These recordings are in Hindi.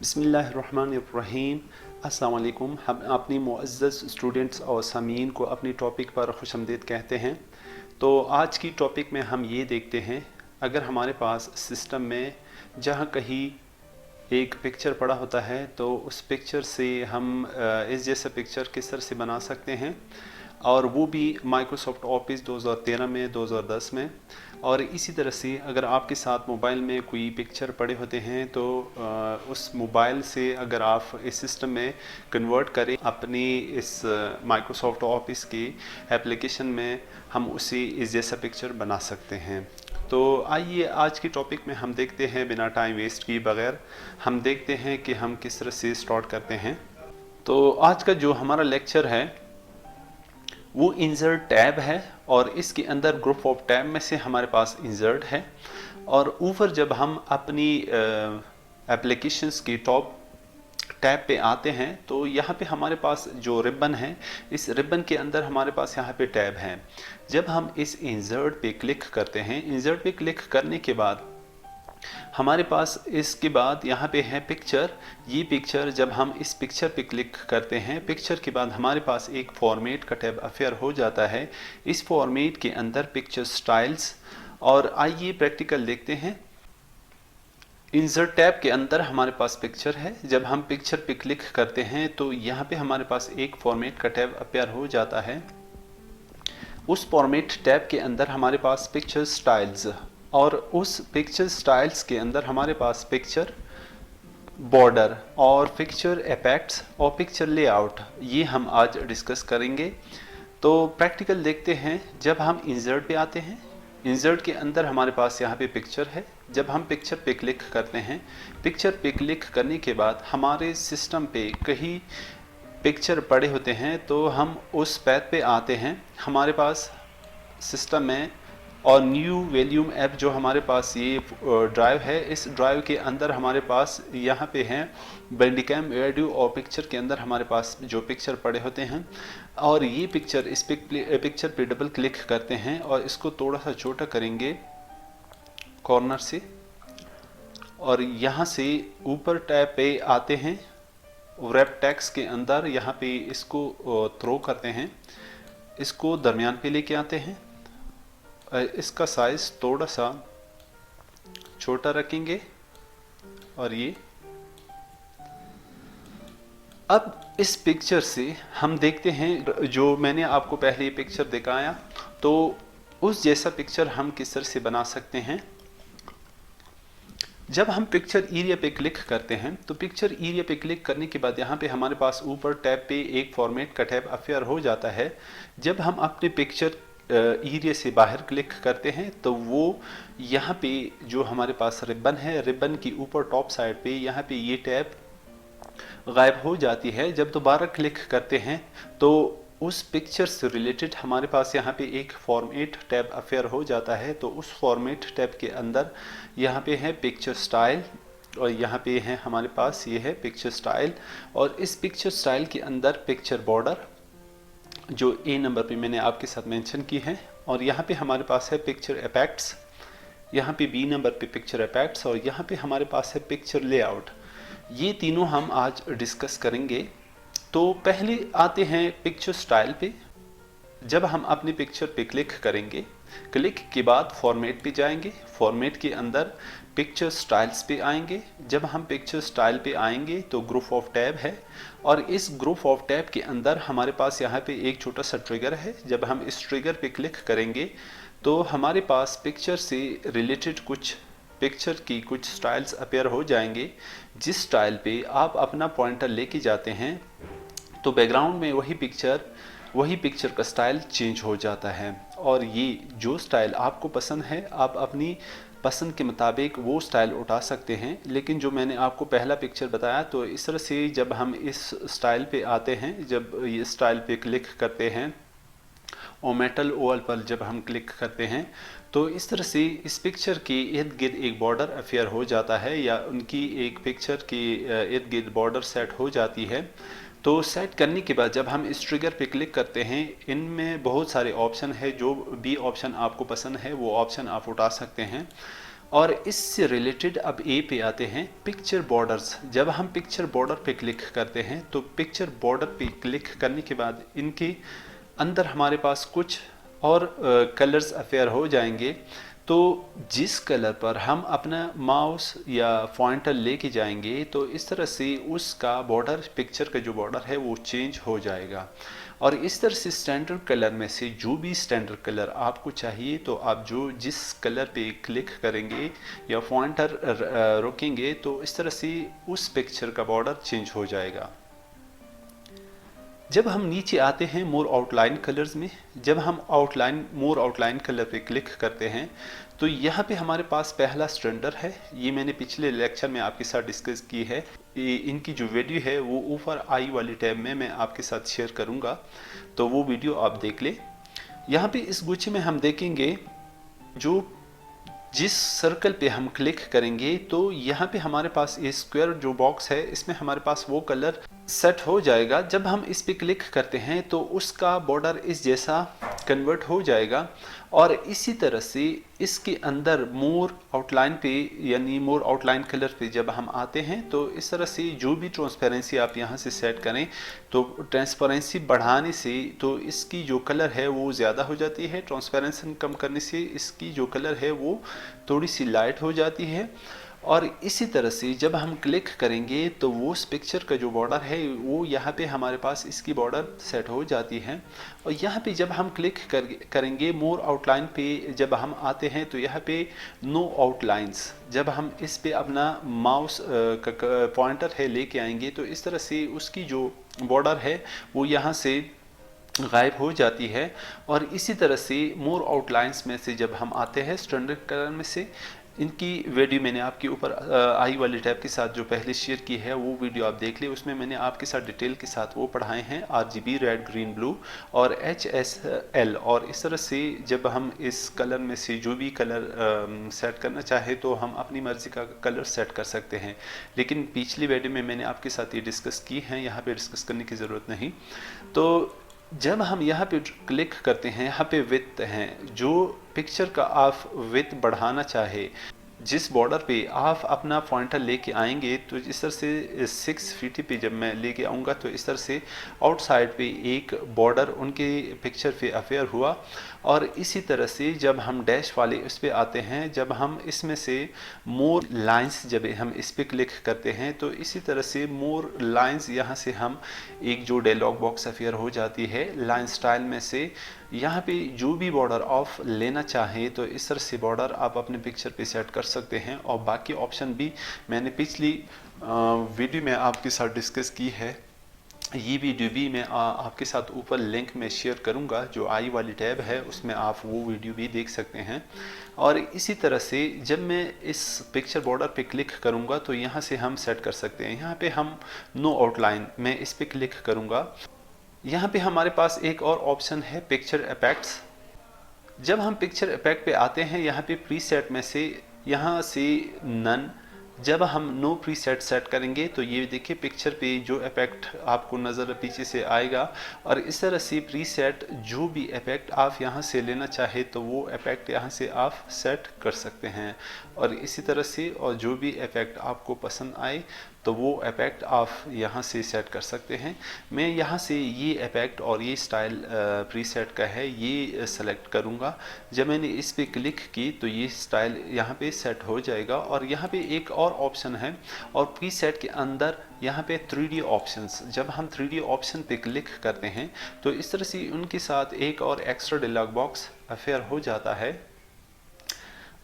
बिस्मिल्लाहिर्रहमानिर्रहीम। अस्सलाम वालेकुम। हम अपनी मुअज़्ज़ज़ स्टूडेंट्स और सामीन को अपनी टॉपिक पर खुशामदीद कहते हैं। तो आज की टॉपिक में हम ये देखते हैं, अगर हमारे पास सिस्टम में जहाँ कहीं एक पिक्चर पड़ा होता है तो उस पिक्चर से हम इस जैसा पिक्चर किस तरह से बना सकते हैं, और वो भी माइक्रोसॉफ्ट ऑफिस 2013 में, 2010 में। और इसी तरह से अगर आपके साथ मोबाइल में कोई पिक्चर पड़े होते हैं तो उस मोबाइल से अगर आप इस सिस्टम में कन्वर्ट करें अपनी इस माइक्रोसॉफ्ट ऑफिस की एप्लीकेशन में, हम उसे इस जैसा पिक्चर बना सकते हैं। तो आइए आज की टॉपिक में हम देखते हैं, बिना टाइम वेस्ट किए बगैर हम देखते हैं कि हम किस तरह से स्टार्ट करते हैं। तो आज का जो हमारा लेक्चर है वो इंसर्ट टैब है, और इसके अंदर ग्रुप ऑफ टैब में से हमारे पास इंसर्ट है। और ऊपर जब हम अपनी एप्लीकेशंस की टॉप टैब पे आते हैं तो यहाँ पे हमारे पास जो रिबन है, इस रिबन के अंदर हमारे पास यहाँ पे टैब हैं। जब हम इस इंसर्ट पे क्लिक करते हैं, इंसर्ट पे क्लिक करने के बाद हमारे पास इसके बाद यहाँ पे है पिक्चर। ये पिक्चर, जब हम इस पिक्चर पे क्लिक करते हैं, पिक्चर के बाद हमारे पास एक फॉर्मेट का टैब अफेयर हो जाता है। इस फॉर्मेट के अंदर पिक्चर स्टाइल्स, और आइए प्रैक्टिकल देखते हैं। इंसर्ट टैब के अंदर हमारे पास पिक्चर है। जब हम पिक्चर पे क्लिक करते हैं तो यहाँ पे हमारे पास एक फॉर्मेट का टैब अपेयर हो जाता है। उस फॉर्मेट टैब के अंदर हमारे पास पिक्चर स्टाइल्स, और उस पिक्चर स्टाइल्स के अंदर हमारे पास पिक्चर बॉर्डर और पिक्चर इफेक्ट्स और पिक्चर लेआउट, ये हम आज डिस्कस करेंगे। तो प्रैक्टिकल देखते हैं। जब हम इंसर्ट पे आते हैं, इंसर्ट के अंदर हमारे पास यहाँ पे पिक्चर है। जब हम पिक्चर पे क्लिक करते हैं, पिक्चर पे क्लिक करने के बाद हमारे सिस्टम पे कहीं पिक्चर पड़े होते हैं तो हम उस पैथ पे आते हैं। हमारे पास सिस्टम में और न्यू वॉल्यूम ऐप जो हमारे पास ये ड्राइव है, इस ड्राइव के अंदर हमारे पास यहाँ पे हैं बैंडिकैम वीडियो, और पिक्चर के अंदर हमारे पास जो पिक्चर पड़े होते हैं, और ये पिक्चर, इस पिक्चर पे डबल क्लिक करते हैं और इसको थोड़ा सा छोटा करेंगे कॉर्नर से, और यहाँ से ऊपर टैब पे आते हैं। रैप टेक्स्ट के अंदर यहाँ पे इसको थ्रो करते हैं, इसको दरमियान पे लेके आते हैं। इसका साइज थोड़ा सा छोटा रखेंगे, और ये अब इस पिक्चर से हम देखते हैं, जो मैंने आपको पहले ये पिक्चर दिखाया, तो उस जैसा पिक्चर हम किस तरह से बना सकते हैं। जब हम पिक्चर एरिया पे क्लिक करते हैं तो पिक्चर एरिया पे क्लिक करने के बाद यहाँ पे हमारे पास ऊपर टैब पे एक फॉर्मेट का टैब अफेयर हो जाता है। जब हम अपने पिक्चर एरिया से बाहर क्लिक करते हैं तो वो यहाँ पे जो हमारे पास रिबन है, रिबन की ऊपर टॉप साइड पे यहाँ पे ये टैब गायब हो जाती है। जब दोबारा क्लिक करते हैं तो उस पिक्चर से रिलेटेड हमारे पास यहाँ पे एक फॉर्मेट टैब अफेयर हो जाता है। तो उस फॉर्मेट टैब के अंदर यहाँ पे है पिक्चर स्टाइल, और यहाँ पे है हमारे पास ये है पिक्चर स्टाइल, और इस पिक्चर स्टाइल के अंदर पिक्चर बॉर्डर जो ए नंबर पे मैंने आपके साथ मेंशन की है, और यहाँ पे हमारे पास है पिक्चर इफेक्ट्स, यहाँ पे बी नंबर पे पिक्चर इफेक्ट्स, और यहाँ पे हमारे पास है पिक्चर लेआउट। ये तीनों हम आज डिस्कस करेंगे। तो पहले आते हैं पिक्चर स्टाइल पे। जब हम अपनी पिक्चर पे क्लिक करेंगे, क्लिक के बाद फॉर्मेट पे जाएंगे, फॉर्मेट के अंदर पिक्चर स्टाइल्स पे आएंगे। जब हम पिक्चर स्टाइल पे आएंगे तो ग्रुप ऑफ टैब है, और इस ग्रुप ऑफ टैब के अंदर हमारे पास यहाँ पे एक छोटा सा ट्रिगर है। जब हम इस ट्रिगर पे क्लिक करेंगे तो हमारे पास पिक्चर से रिलेटेड कुछ पिक्चर की कुछ स्टाइल्स अपेयर हो जाएंगे। जिस स्टाइल पे आप अपना पॉइंटर लेके जाते हैं तो बैकग्राउंड में वही पिक्चर का स्टाइल चेंज हो जाता है, और ये जो स्टाइल आपको पसंद है आप अपनी पसंद के मुताबिक वो स्टाइल उठा सकते हैं। लेकिन जो मैंने आपको पहला पिक्चर बताया, तो इस तरह से जब हम इस स्टाइल पे आते हैं, जब ये स्टाइल पे क्लिक करते हैं और मेटल ओवल पर जब हम क्लिक करते हैं तो इस तरह से इस पिक्चर के इर्द गिर्द एक बॉर्डर अफेयर हो जाता है, या उनकी एक पिक्चर के इर्द गिर्द बॉर्डर सेट हो जाती है। तो सेट करने के बाद जब हम इस ट्रिगर पे क्लिक करते हैं, इनमें बहुत सारे ऑप्शन है। जो भी ऑप्शन आपको पसंद है वो ऑप्शन आप उठा सकते हैं। और इससे रिलेटेड अब ए पे आते हैं, पिक्चर बॉर्डर्स। जब हम पिक्चर बॉर्डर पे क्लिक करते हैं तो पिक्चर बॉर्डर पे क्लिक करने के बाद इनके अंदर हमारे पास कुछ और कलर्स अफेयर हो जाएंगे। तो जिस कलर पर हम अपना माउस या पॉइंटर लेके जाएंगे तो इस तरह से उसका बॉर्डर, पिक्चर का जो बॉर्डर है वो चेंज हो जाएगा। और इस तरह से स्टैंडर्ड कलर में से जो भी स्टैंडर्ड कलर आपको चाहिए, तो आप जो जिस कलर पे क्लिक करेंगे या पॉइंटर रोकेंगे तो इस तरह से उस पिक्चर का बॉर्डर चेंज हो जाएगा। जब हम नीचे आते हैं मोर आउटलाइन कलर्स में, जब हम मोर आउटलाइन कलर पे क्लिक करते हैं तो यहाँ पे हमारे पास पहला स्टैंडर्ड है। ये मैंने पिछले लेक्चर में आपके साथ डिस्कस की है। इनकी जो वीडियो है वो ऊपर आई वाली टैब में मैं आपके साथ शेयर करूँगा, तो वो वीडियो आप देख ले। यहाँ पे इस गुच्छे में हम देखेंगे जिस सर्कल पे हम क्लिक करेंगे तो यहाँ पे हमारे पास ये स्क्वायर जो बॉक्स है इसमें हमारे पास वो कलर सेट हो जाएगा। जब हम इस पे क्लिक करते हैं तो उसका बॉर्डर इस जैसा कन्वर्ट हो जाएगा। और इसी तरह से इसके अंदर मोर आउटलाइन पे यानी मोर आउटलाइन कलर पे जब हम आते हैं तो इस तरह से जो भी ट्रांसपेरेंसी आप यहाँ से सेट करें तो ट्रांसपेरेंसी बढ़ाने से तो इसकी जो कलर है वो ज़्यादा हो जाती है, ट्रांसपेरेंसी कम करने से इसकी जो कलर है वो थोड़ी सी लाइट हो जाती है। और इसी तरह से जब हम क्लिक करेंगे तो वो उस पिक्चर का जो बॉर्डर है वो यहाँ पे हमारे पास इसकी बॉर्डर सेट हो जाती है। और यहाँ पे जब हम क्लिक करेंगे मोर आउटलाइन पे जब हम आते हैं तो यहाँ पे नो आउटलाइंस, जब हम इस पे अपना माउस पॉइंटर है लेके आएंगे तो इस तरह से उसकी जो बॉर्डर है वो यहाँ से गायब हो जाती है। और इसी तरह से मोर आउटलाइंस में से जब हम आते हैं स्टैंडर्ड कलर में से, इनकी वीडियो मैंने आपके ऊपर आई वाली टैब के साथ जो पहले शेयर की है वो वीडियो आप देख ले, उसमें मैंने आपके साथ डिटेल के साथ वो पढ़ाए हैं, RGB रेड ग्रीन ब्लू और HSL। और इस तरह से जब हम इस कलर में से जो भी कलर सेट करना चाहे तो हम अपनी मर्ज़ी का कलर सेट कर सकते हैं। लेकिन पिछली वीडियो में मैंने आपके साथ ये डिस्कस की हैं, यहाँ पे डिस्कस करने की ज़रूरत नहीं। तो जब हम यहाँ पे क्लिक करते हैं, यहाँ पे विड्थ हैं, जो पिक्चर का आप विड्थ बढ़ाना चाहे, जिस बॉर्डर पे आप अपना पॉइंटर लेके आएंगे तो इस तरह से 650 पे जब मैं लेके आऊँगा तो इस तरह से आउटसाइड पे एक बॉर्डर उनके पिक्चर पे अफेयर हुआ। और इसी तरह से जब हम डैश वाले इस पे आते हैं, जब हम इसमें से मोर लाइंस जब हम इस पे क्लिक करते हैं तो इसी तरह से मोर लाइंस यहाँ से हम एक जो डायलॉग बॉक्स अफेयर हो जाती है लाइन स्टाइल में से, यहाँ पे जो भी बॉर्डर ऑफ लेना चाहें तो इस तरह से बॉर्डर आप अपने पिक्चर पे सेट कर सकते हैं। और बाकी ऑप्शन भी मैंने पिछली वीडियो में आपके साथ डिस्कस की है, ये वीडियो भी मैं आपके साथ ऊपर लिंक में शेयर करूंगा, जो आई वाली टैब है उसमें आप वो वीडियो भी देख सकते हैं। और इसी तरह से जब मैं इस पिक्चर बॉर्डर पे क्लिक करूंगा तो यहाँ से हम सेट कर सकते हैं। यहाँ पे हम नो आउटलाइन, मैं इस पे क्लिक करूंगा, यहाँ पे हमारे पास एक और ऑप्शन है पिक्चर इफेक्ट्स। जब हम पिक्चर इफेक्ट पे आते हैं यहाँ पे प्रीसेट में से यहाँ से नन, जब हम नो प्रीसेट सेट करेंगे तो ये देखिए पिक्चर पे जो इफेक्ट आपको नज़र पीछे से आएगा। और इस तरह से प्रीसेट जो भी इफेक्ट आप यहाँ से लेना चाहे तो वो इफेक्ट यहाँ से आप सेट कर सकते हैं। और इसी तरह से और जो भी इफेक्ट आपको पसंद आए तो वो इफेक्ट आप यहाँ से सेट कर सकते हैं। मैं यहाँ से ये इफेक्ट और ये स्टाइल प्रीसेट का है ये सेलेक्ट करूँगा। जब मैंने इस पे क्लिक की तो ये स्टाइल यहाँ पे सेट हो जाएगा। और यहाँ पे एक और ऑप्शन है, और प्रीसेट के अंदर यहाँ पे 3D ऑप्शंस, जब हम 3D ऑप्शन पे क्लिक करते हैं तो इस तरह से उनके साथ एक और एक्स्ट्रा डायलॉग बॉक्स अफेयर हो जाता है।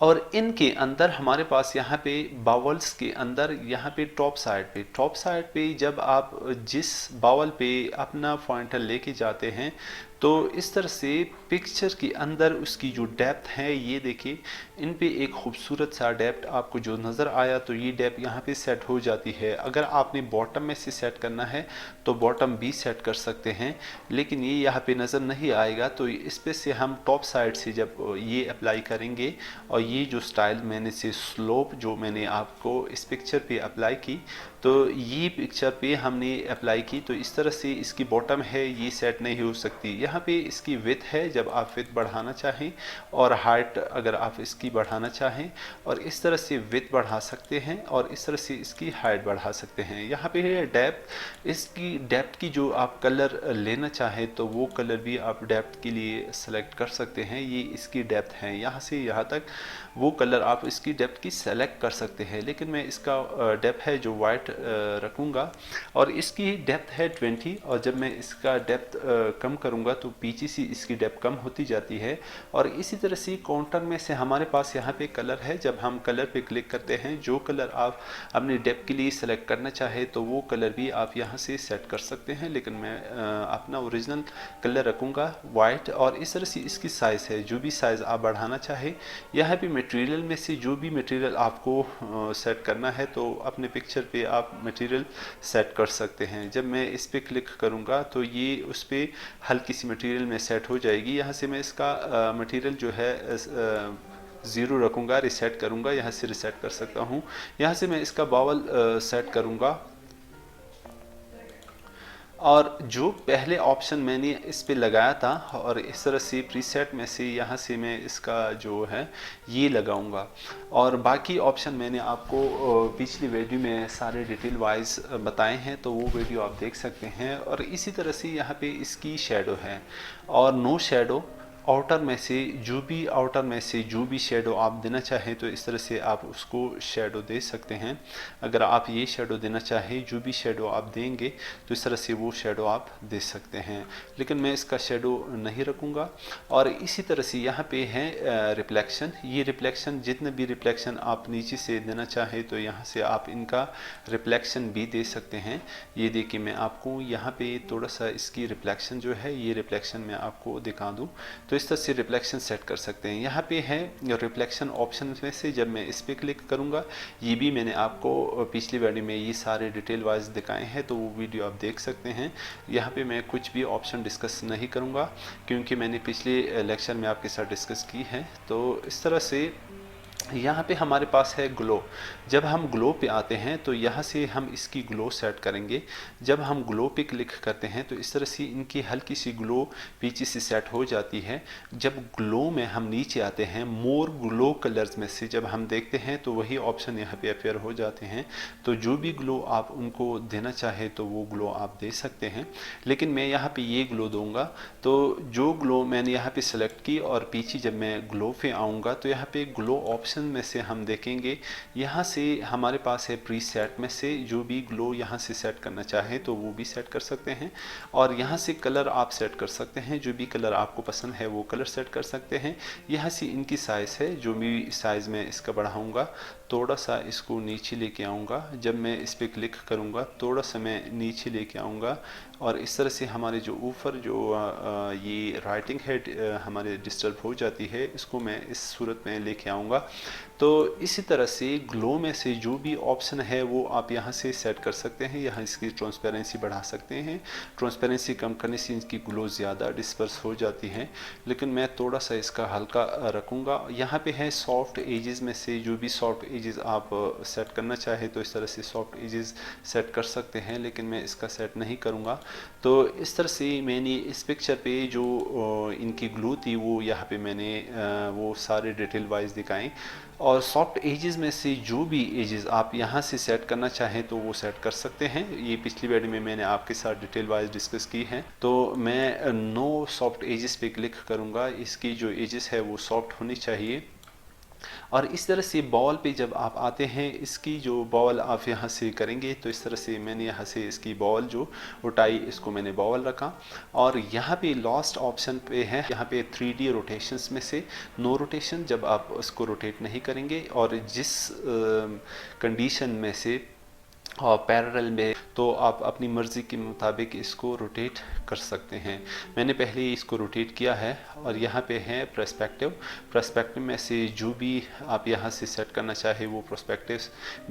और इनके अंदर हमारे पास यहाँ पे बावल्स के अंदर यहाँ पे टॉप साइड पे जब आप जिस बावल पे अपना पॉइंटर लेके जाते हैं तो इस तरह से पिक्चर के अंदर उसकी जो डेप्थ है, ये देखिए इन पे एक खूबसूरत सा डेप्थ आपको जो नज़र आया तो ये डेप्थ यहाँ पे सेट हो जाती है। अगर आपने बॉटम में से सेट करना है तो बॉटम भी सेट कर सकते हैं, लेकिन ये यहाँ पे नज़र नहीं आएगा। तो इस पे से हम टॉप साइड से जब ये अप्लाई करेंगे और ये जो स्टाइल मैंने से स्लोप जो मैंने आपको इस पिक्चर पे अप्लाई की तो ये पिक्चर पे हमने अप्लाई की तो इस तरह से इसकी बॉटम है ये सेट नहीं हो सकती। यहाँ पे इसकी विड्थ है, जब आप विड्थ बढ़ाना चाहें, और हाइट अगर आप इसकी बढ़ाना चाहें, और इस तरह से विड्थ बढ़ा सकते हैं और इस तरह से इसकी हाइट बढ़ा सकते हैं। यहाँ पे है डेप्थ, इसकी डेप्थ की जो आप कलर लेना चाहें तो वो कलर भी आप डेप्थ के लिए सेलेक्ट कर सकते हैं। ये इसकी डेप्थ है, यहाँ से यहाँ तक वो कलर आप इसकी डेप्थ की सेलेक्ट कर सकते हैं, लेकिन मैं इसका डेप्थ है जो वाइट रखूँगा, और इसकी डेप्थ है 20, और जब मैं इसका डेप्थ कम करूँगा तो पीछे से इसकी डेप्थ कम होती जाती है। और इसी तरह से काउंटर में से हमारे पास यहाँ पे कलर है, जब हम कलर पे क्लिक करते हैं, जो कलर आप अपनी डेप्थ के लिए सेलेक्ट करना चाहे तो वो कलर भी आप यहाँ से सेट कर सकते हैं, लेकिन मैं अपना ओरिजिनल कलर रखूँगा वाइट। और इस तरह से इसकी साइज़ है, जो भी साइज़ आप बढ़ाना चाहे, यहाँ पे मटेरियल में से जो भी मटेरियल आपको सेट करना है तो अपने पिक्चर पे आप मटेरियल सेट कर सकते हैं। जब मैं इस पे क्लिक करूँगा तो ये उस पर हल्की सी मटेरियल में सेट हो जाएगी। यहाँ से मैं इसका मटेरियल जो है 0 रखूँगा, रिसेट करूँगा, यहाँ से रिसेट कर सकता हूँ। यहाँ से मैं इसका बावल सेट करूँगा, और जो पहले ऑप्शन मैंने इस पे लगाया था, और इस तरह से प्रीसेट में से यहाँ से मैं इसका जो है ये लगाऊंगा। और बाकी ऑप्शन मैंने आपको पिछली वीडियो में सारे डिटेल वाइज बताए हैं, तो वो वीडियो आप देख सकते हैं। और इसी तरह से यहाँ पे इसकी शेडो है, और नो शेडो, आउटर में से जो भी शेडो आप देना चाहें तो इस तरह से आप उसको शेडो दे सकते हैं। अगर आप ये शेडो देना चाहें, जो भी शेडो आप देंगे तो इस तरह से वो शेडो आप दे सकते हैं, लेकिन मैं इसका शेडो नहीं रखूँगा। और इसी तरह से यहाँ पे है रिफ्लेक्शन। ये रिफ्लेक्शन, जितने भी रिफ्लेक्शन आप नीचे से देना चाहें तो यहाँ से आप इनका रिफ्लेक्शन भी दे सकते हैं। ये देखिए, मैं आपको यहाँ पे थोड़ा सा इसकी रिफ्लेक्शन जो है, ये रिफ्लेक्शन मैं आपको दिखा दूँ तो इस तरह से रिफ्लेक्शन सेट कर सकते हैं। यहाँ पे है रिफ्लेक्शन ऑप्शन में से, जब मैं इस पर क्लिक करूँगा, ये भी मैंने आपको पिछली वीडियो में ये सारे डिटेल वाइज दिखाए हैं, तो वो वीडियो आप देख सकते हैं। यहाँ पे मैं कुछ भी ऑप्शन डिस्कस नहीं करूँगा क्योंकि मैंने पिछले लेक्चर में आपके साथ डिस्कस की है। तो इस तरह से यहाँ पे हमारे पास है ग्लो। जब हम ग्लो पे आते हैं तो यहाँ से हम इसकी ग्लो सेट करेंगे। जब हम ग्लो पे क्लिक करते हैं तो इस तरह से इनकी हल्की सी ग्लो पीछे से सेट हो जाती है। जब ग्लो में हम नीचे आते हैं, मोर ग्लो कलर्स में से जब हम देखते हैं तो वही ऑप्शन यहाँ पे अपेयर हो जाते हैं। तो जो भी ग्लो आप उनको देना चाहे तो वो ग्लो आप दे सकते हैं, लेकिन मैं यहाँ पे ये ग्लो दूंगा। तो जो ग्लो मैंने यहाँ पे सेलेक्ट की, और पीछे जब मैं ग्लो पे आऊँगा तो यहाँ पे ग्लो ऑप्शन में से हम देखेंगे, यहाँ से हमारे पास है प्रीसेट में से जो भी ग्लो यहाँ से सेट करना चाहे तो वो भी सेट कर सकते हैं। और यहाँ से कलर आप सेट कर सकते हैं, जो भी कलर आपको पसंद है वो कलर सेट कर सकते हैं। यहाँ से इनकी साइज़ है, जो भी साइज़ में इसका बढ़ाऊँगा, थोड़ा सा इसको नीचे लेके आऊँगा। जब मैं इस पर क्लिक करूँगा थोड़ा सा मैं नीचे लेके आऊँगा, और इस तरह से हमारे जो ऊपर जो ये राइटिंग हेड हमारे डिस्टर्ब हो जाती है, इसको मैं इस सूरत में लेके आऊँगा। तो इसी तरह से ग्लो में से जो भी ऑप्शन है वो आप यहाँ से सेट कर सकते हैं। यहाँ इसकी ट्रांसपेरेंसी बढ़ा सकते हैं, ट्रांसपेरेंसी कम करने से इसकी ग्लो ज़्यादा डिस्पर्स हो जाती है, लेकिन मैं थोड़ा सा इसका हल्का रखूँगा। यहाँ पे है सॉफ्ट एजेस में से जो भी सॉफ्ट एजेस आप सेट करना चाहे तो इस तरह से सॉफ्ट एजेस सेट कर सकते हैं, लेकिन मैं इसका सेट नहीं करूँगा। तो इस तरह से मैंने इस पिक्चर पे जो इनकी ग्लो थी वो यहाँ पे मैंने वो सारे डिटेल वाइज दिखाएं। और सॉफ्ट एजेस में से जो भी एजेस आप यहाँ से सेट करना चाहें तो वो सेट कर सकते हैं। ये पिछली वीडियो में मैंने आपके साथ डिटेल वाइज डिस्कस की है। तो मैं नो सॉफ्ट एजेस पे क्लिक करूँगा, इसकी जो एजेस है वो सॉफ्ट होनी चाहिए। और इस तरह से बॉल पे जब आप आते हैं, इसकी जो बॉल आप यहाँ से करेंगे तो इस तरह से मैंने यहाँ से इसकी बॉल जो उठाई, इसको मैंने बॉल रखा। और यहाँ पे लास्ट ऑप्शन पे है, यहाँ पे 3D रोटेशंस में से नो रोटेशन, जब आप उसको रोटेट नहीं करेंगे और जिस कंडीशन में से और पैरेलल में, तो आप अपनी मर्ज़ी के मुताबिक इसको रोटेट कर सकते हैं। मैंने पहले ही इसको रोटेट किया है। और यहाँ पे है पर्सपेक्टिव में से जो भी आप यहाँ से सेट करना चाहे वो पर्सपेक्टिव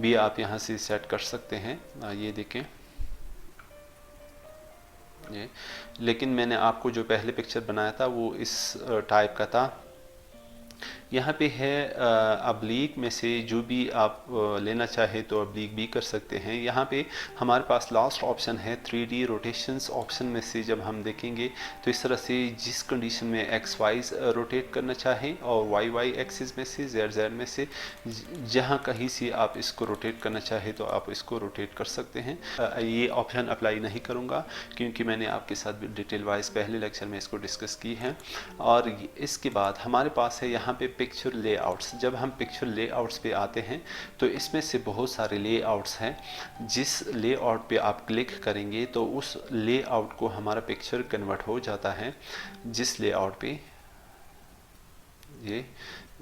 भी आप यहाँ से सेट कर सकते हैं। ये देखें ये, लेकिन मैंने आपको जो पहले पिक्चर बनाया था वो इस टाइप का था। यहाँ पे है अब्लीक में से जो भी आप लेना चाहे तो अब्लीक भी कर सकते हैं। यहाँ पे हमारे पास लास्ट ऑप्शन है 3D रोटेशंस ऑप्शन में से जब हम देखेंगे तो इस तरह से जिस कंडीशन में एक्स वाई रोटेट करना चाहें और वाई वाई एक्सिस में से जेड जेड में से जहाँ कहीं से आप इसको रोटेट करना चाहे तो आप इसको रोटेट कर सकते हैं। ये ऑप्शन अप्लाई नहीं करूँगा क्योंकि मैंने आपके साथ डिटेल वाइज पहले लेक्चर में इसको डिस्कस की है। और इसके बाद हमारे पास है यहाँ पे पिक्चर लेआउट्स। जब हम पिक्चर लेआउट्स पे आते हैं तो इसमें से बहुत सारे लेआउट्स हैं। जिस लेआउट पे आप क्लिक करेंगे तो उस लेआउट को हमारा पिक्चर कन्वर्ट हो जाता है। जिस लेआउट पे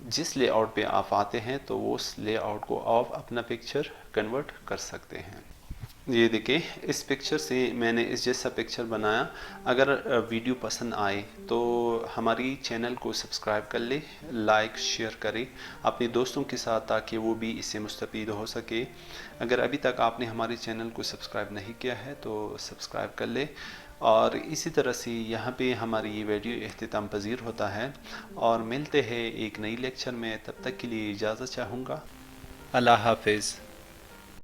जिस लेआउट पे आप आते हैं तो वो उस लेआउट को आप अपना पिक्चर कन्वर्ट कर सकते हैं। ये देखिए, इस पिक्चर से मैंने इस जैसा पिक्चर बनाया। अगर वीडियो पसंद आए तो हमारी चैनल को सब्सक्राइब कर ले, लाइक शेयर करें अपने दोस्तों के साथ ताकि वो भी इससे मुस्तफ़ीद हो सके। अगर अभी तक आपने हमारे चैनल को सब्सक्राइब नहीं किया है तो सब्सक्राइब कर ले। और इसी तरह से यहाँ पे हमारी ये वीडियो इख्तिताम पज़ीर होता है और मिलते हैं एक नई लेक्चर में। तब तक के लिए इजाज़त चाहूँगा। अल्लाह हाफिज़।